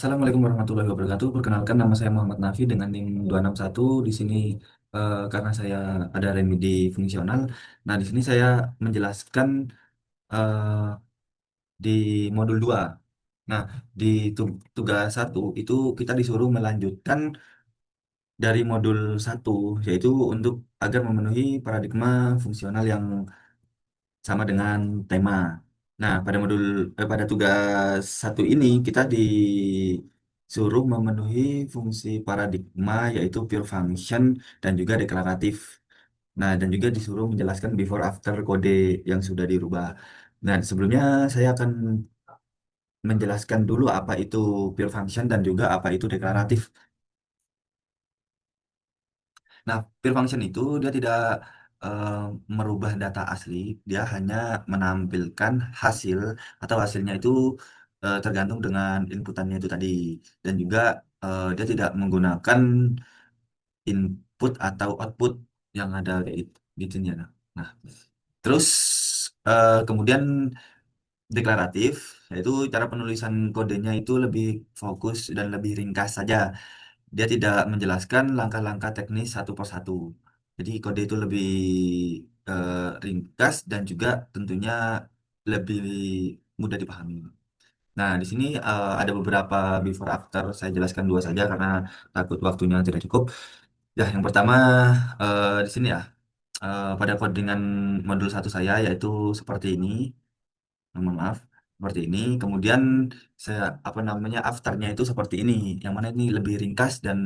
Assalamualaikum warahmatullahi wabarakatuh. Perkenalkan nama saya Muhammad Nafi dengan NIM 261 di sini karena saya ada remedi fungsional. Nah, di sini saya menjelaskan eh, di modul 2. Nah, di tugas satu itu kita disuruh melanjutkan dari modul satu, yaitu untuk agar memenuhi paradigma fungsional yang sama dengan tema. Nah, pada tugas satu ini kita disuruh memenuhi fungsi paradigma yaitu pure function dan juga deklaratif. Nah, dan juga disuruh menjelaskan before after kode yang sudah dirubah. Nah, sebelumnya saya akan menjelaskan dulu apa itu pure function dan juga apa itu deklaratif. Nah, pure function itu dia tidak eh, merubah data asli, dia hanya menampilkan hasil atau hasilnya itu tergantung dengan inputannya itu tadi. Dan juga dia tidak menggunakan input atau output yang ada kayak gitu ya. Nah, terus kemudian deklaratif, yaitu cara penulisan kodenya itu lebih fokus dan lebih ringkas saja. Dia tidak menjelaskan langkah-langkah teknis satu persatu. Jadi kode itu lebih ringkas dan juga tentunya lebih mudah dipahami. Nah, di sini ada beberapa before after saya jelaskan dua saja karena takut waktunya tidak cukup. Ya, yang pertama di sini ya pada codingan modul satu saya yaitu seperti ini. Mohon maaf, seperti ini. Kemudian saya apa namanya afternya itu seperti ini, yang mana ini lebih ringkas dan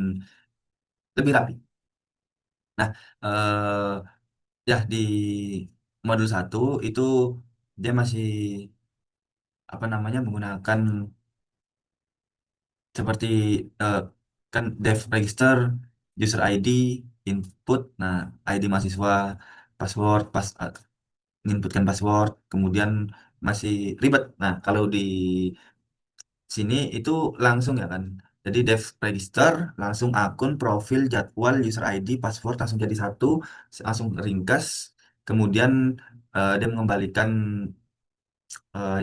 lebih rapi. Nah, ya di modul satu itu dia masih apa namanya menggunakan seperti eh, kan dev register, user ID, input, nah ID mahasiswa, password, menginputkan password, kemudian masih ribet. Nah, kalau di sini itu langsung ya kan. Jadi dev register, langsung akun, profil, jadwal, user ID, password langsung jadi satu, langsung ringkas. Kemudian dia mengembalikan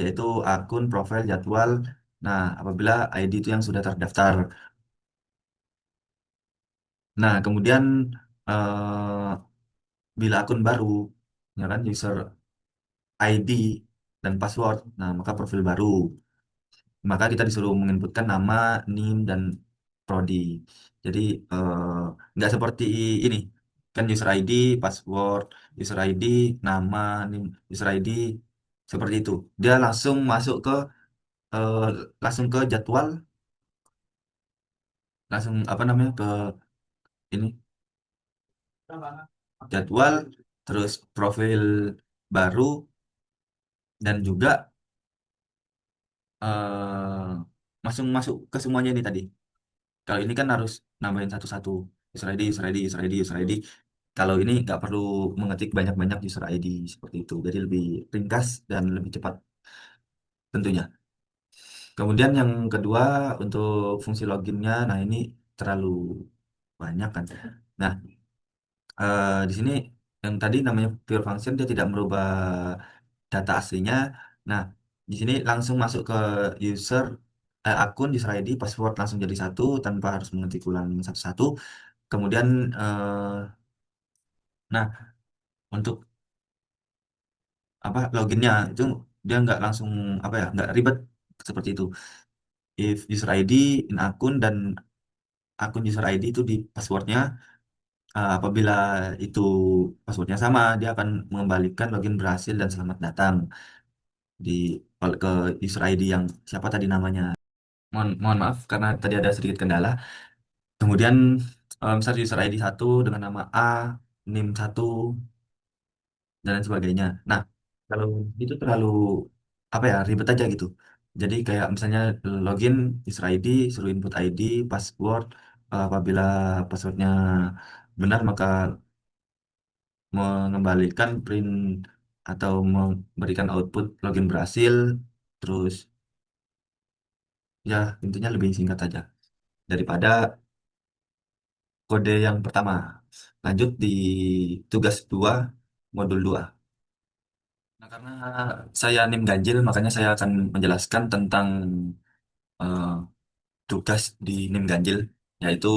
yaitu akun, profil, jadwal. Nah, apabila ID itu yang sudah terdaftar. Nah, kemudian bila akun baru, ya kan user ID dan password. Nah, maka profil baru. Maka kita disuruh menginputkan nama, NIM, dan prodi. Jadi eh, nggak seperti ini. Kan user ID, password, user ID, nama, NIM, user ID, seperti itu. Dia langsung masuk ke eh, langsung ke jadwal, langsung apa namanya ke ini jadwal, terus profil baru dan juga langsung masuk ke semuanya ini tadi. Kalau ini kan harus nambahin satu-satu user ID, user ID, user ID, user ID. Kalau ini nggak perlu mengetik banyak-banyak user ID seperti itu. Jadi lebih ringkas dan lebih cepat tentunya. Kemudian yang kedua untuk fungsi loginnya, nah ini terlalu banyak kan. Nah, di sini yang tadi namanya pure function dia tidak merubah data aslinya. Nah, di sini langsung masuk ke user akun user ID password langsung jadi satu tanpa harus mengetik ulang satu-satu. Kemudian nah untuk apa loginnya itu dia nggak langsung apa ya nggak ribet seperti itu. If user ID in akun dan akun user ID itu di passwordnya apabila itu passwordnya sama dia akan mengembalikan login berhasil dan selamat datang di ke user ID yang siapa tadi namanya. Mohon maaf karena tadi ada sedikit kendala. Kemudian misal user ID satu dengan nama A, NIM satu dan lain sebagainya. Nah, kalau itu terlalu apa ya ribet aja gitu. Jadi kayak misalnya login user ID, suruh input ID, password. Apabila passwordnya benar maka mengembalikan print atau memberikan output login berhasil. Terus ya intinya lebih singkat aja daripada kode yang pertama. Lanjut di tugas 2 modul 2. Nah, karena saya NIM ganjil, makanya saya akan menjelaskan tentang eh, tugas di NIM Ganjil, yaitu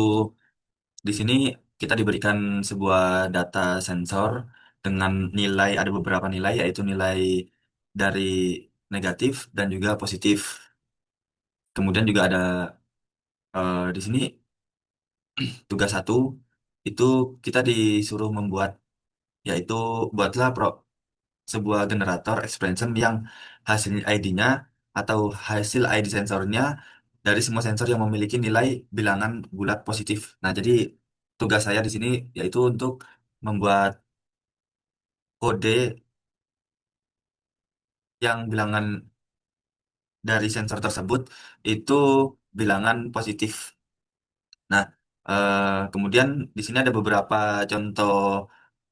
di sini kita diberikan sebuah data sensor dengan nilai, ada beberapa nilai, yaitu nilai dari negatif dan juga positif. Kemudian juga ada di sini tugas satu itu kita disuruh membuat, yaitu buatlah sebuah generator expansion yang hasil ID-nya atau hasil ID sensornya dari semua sensor yang memiliki nilai bilangan bulat positif. Nah, jadi tugas saya di sini yaitu untuk membuat kode yang bilangan dari sensor tersebut itu bilangan positif. Nah, kemudian di sini ada beberapa contoh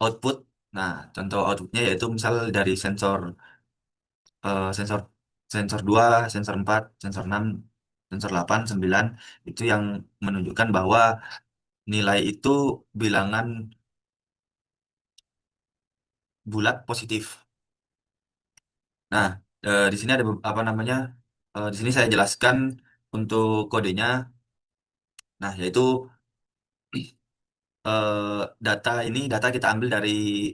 output. Nah, contoh outputnya yaitu misal dari sensor sensor sensor 2, sensor 4, sensor 6, sensor 8, 9 itu yang menunjukkan bahwa nilai itu bilangan bulat positif. Nah, di sini ada apa namanya? Di sini saya jelaskan untuk kodenya. Nah, yaitu eh, data kita ambil dari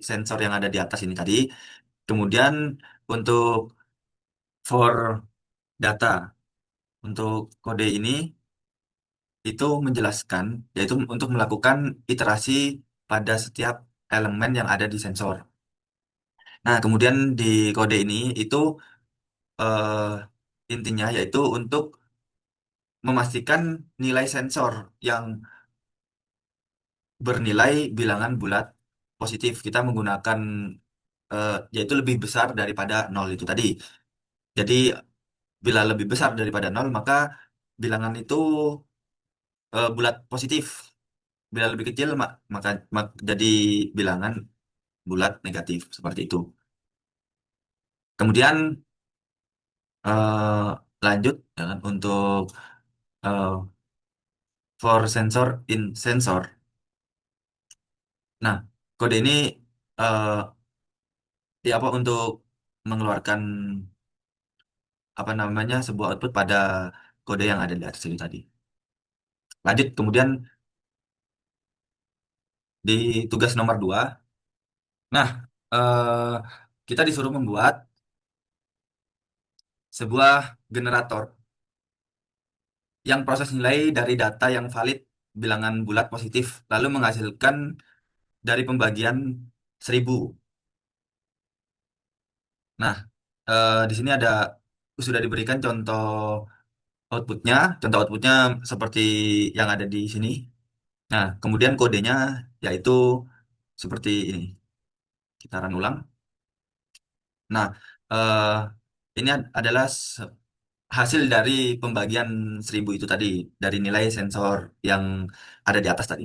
sensor yang ada di atas ini tadi. Kemudian untuk for data untuk kode ini itu menjelaskan, yaitu untuk melakukan iterasi pada setiap elemen yang ada di sensor. Nah, kemudian di kode ini itu eh, intinya yaitu untuk memastikan nilai sensor yang bernilai bilangan bulat positif. Kita menggunakan yaitu lebih besar daripada nol itu tadi. Jadi bila lebih besar daripada nol maka bilangan itu bulat positif. Bila lebih kecil maka jadi bilangan bulat negatif seperti itu. Kemudian eh, lanjut ya kan, untuk eh, for sensor in sensor. Nah, kode ini eh, di apa untuk mengeluarkan apa namanya sebuah output pada kode yang ada di atas itu tadi. Lanjut kemudian di tugas nomor 2. Nah, eh, kita disuruh membuat sebuah generator yang proses nilai dari data yang valid bilangan bulat positif lalu menghasilkan dari pembagian 1000. Nah, di sini sudah diberikan outputnya, contoh outputnya seperti yang ada di sini. Nah, kemudian kodenya yaitu seperti ini. Kita run ulang. Nah, eh, ini adalah hasil dari pembagian 1000 itu tadi, dari nilai sensor yang ada di atas tadi.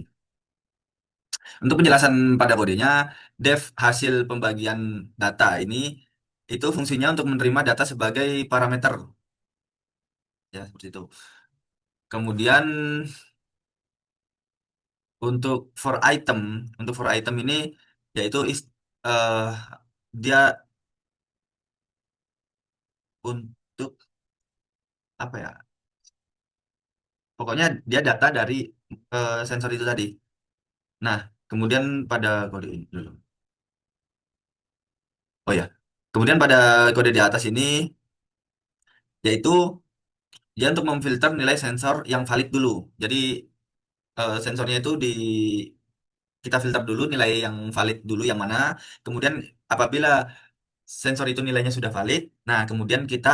Untuk penjelasan pada kodenya, def hasil pembagian data ini itu fungsinya untuk menerima data sebagai parameter, ya seperti itu. Kemudian untuk for item ini yaitu eh, dia untuk apa ya? Pokoknya dia data dari sensor itu tadi. Nah, kemudian pada kode ini dulu. Oh ya, kemudian pada kode di atas ini yaitu dia untuk memfilter nilai sensor yang valid dulu. Jadi sensornya itu kita filter dulu nilai yang valid dulu yang mana. Kemudian apabila sensor itu nilainya sudah valid, nah kemudian kita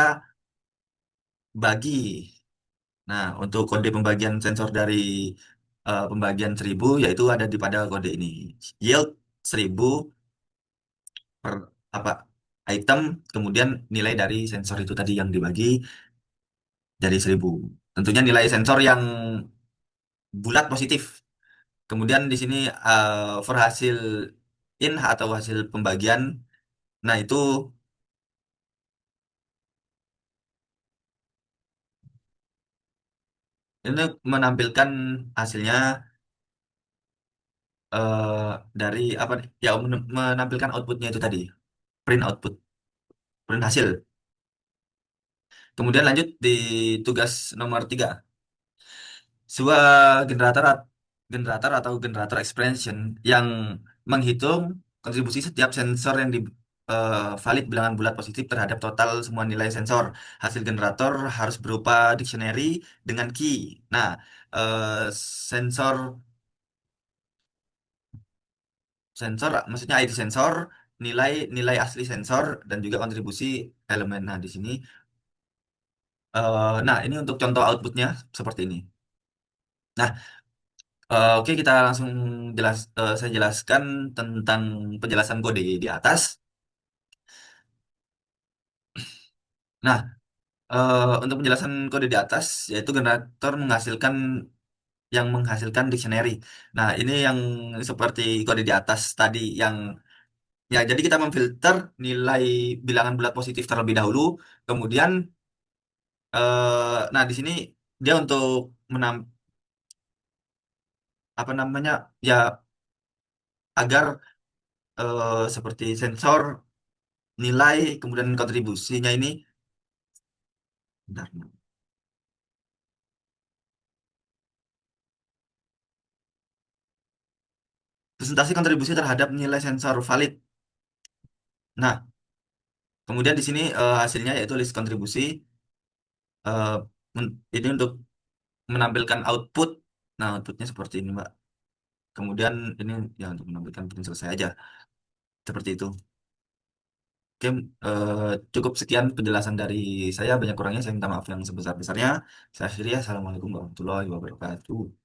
bagi. Nah, untuk kode pembagian sensor dari pembagian 1000 yaitu ada di pada kode ini. Yield 1000 per apa item, kemudian nilai dari sensor itu tadi yang dibagi dari 1000. Tentunya nilai sensor yang bulat positif. Kemudian di sini for hasil in atau hasil pembagian, nah itu ini menampilkan hasilnya eh, dari apa ya menampilkan outputnya itu tadi, print output, print hasil. Kemudian lanjut di tugas nomor 3. Sebuah generator generator atau generator expansion yang menghitung kontribusi setiap sensor yang valid bilangan bulat positif terhadap total semua nilai sensor. Hasil generator harus berupa dictionary dengan key. Nah, sensor sensor maksudnya ID sensor, nilai nilai asli sensor dan juga kontribusi elemen. Nah, di sini nah ini untuk contoh outputnya seperti ini. Nah, oke, kita langsung saya jelaskan tentang penjelasan kode di atas. Nah, untuk penjelasan kode di atas, yaitu generator menghasilkan dictionary. Nah, ini yang seperti kode di atas tadi yang ya, jadi kita memfilter nilai bilangan bulat positif terlebih dahulu, kemudian nah di sini dia untuk menam apa namanya ya agar seperti sensor nilai kemudian kontribusinya ini. Bentar. Presentasi kontribusi terhadap nilai sensor valid. Nah, kemudian di sini hasilnya yaitu list kontribusi. eh, ini untuk menampilkan output. Nah, outputnya seperti ini, Mbak. Kemudian ini ya untuk menampilkan print selesai aja. Seperti itu. Oke, cukup sekian penjelasan dari saya. Banyak kurangnya saya minta maaf yang sebesar-besarnya. Saya akhiri. Assalamualaikum warahmatullahi wabarakatuh.